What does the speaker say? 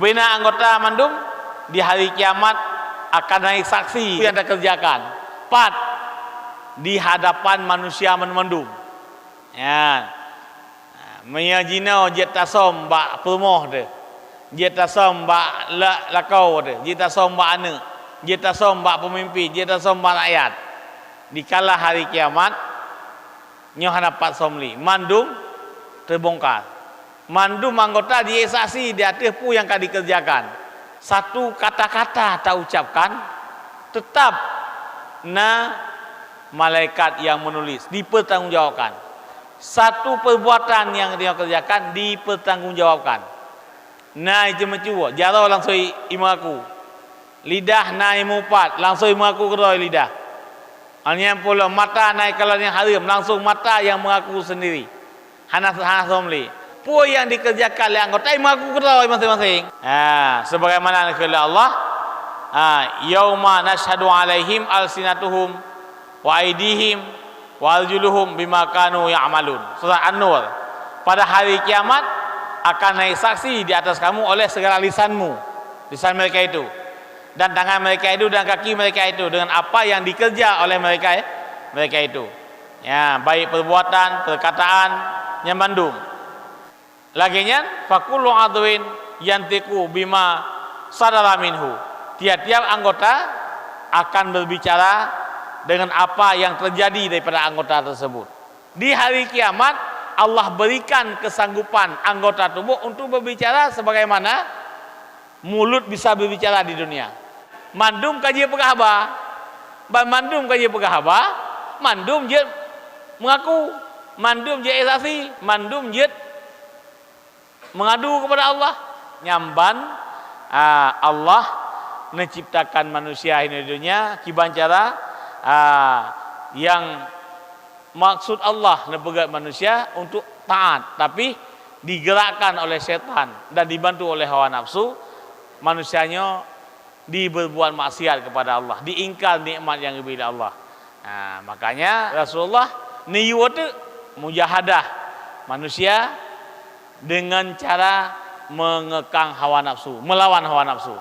Bina anggota mandum di hari kiamat akan naik saksi yang dikerjakan. 4. Di hadapan manusia mandum. Ya. Meyajina jetasom ba perumoh de. Jetasom ba lakau de. Jetasom ba ane. Jetasom ba pemimpin, jetasom ba rakyat. Dikala hari kiamat nyoh hadapat somli. Mandum terbongkar. Mandum anggota dia saksi di atas pu yang akan dikerjakan. Satu kata-kata tak ucapkan, tetap malaikat yang menulis dipertanggungjawabkan. Satu perbuatan yang dia kerjakan dipertanggungjawabkan. Itu mencua jarau langsung imaku. Lidah naik mupat langsung imaku keroi lidah. Hanya pula mata naik kalau yang haram langsung mata yang mengaku sendiri. Hanas somli. Pu yang dikerjakan oleh anggota mengaku keroi masing-masing. Sebagaimana kata Allah, yauma nashhadu alaihim alsinatuhum wa aidihim wa arjuluhum bima kanu ya'malun. Surah An-Nur. Pada hari kiamat akan naik saksi di atas kamu oleh segala lisanmu, lisan mereka itu, dan tangan mereka itu, dan kaki mereka itu, dengan apa yang dikerja oleh mereka itu. Ya, baik perbuatan, perkataan, nyamandum. Laginya fakullu adwin yantiku bima sadara minhu. Tiap-tiap anggota akan berbicara dengan apa yang terjadi daripada anggota tersebut. Di hari kiamat Allah berikan kesanggupan anggota tubuh untuk berbicara sebagaimana mulut bisa berbicara di dunia. Mandum kaji pegahaba, mandum kaji pegahaba, mandum je mengaku, mandum je esasi, mandum je mengadu kepada Allah. Nyamban Allah menciptakan manusia ini di dunia kiban cara yang maksud Allah nebegat manusia untuk taat, tapi digerakkan oleh setan dan dibantu oleh hawa nafsu, manusianya diberbuat maksiat kepada Allah, diingkar nikmat yang diberi Allah. Makanya Rasulullah niwatu mujahadah manusia dengan cara mengekang hawa nafsu, melawan hawa nafsu.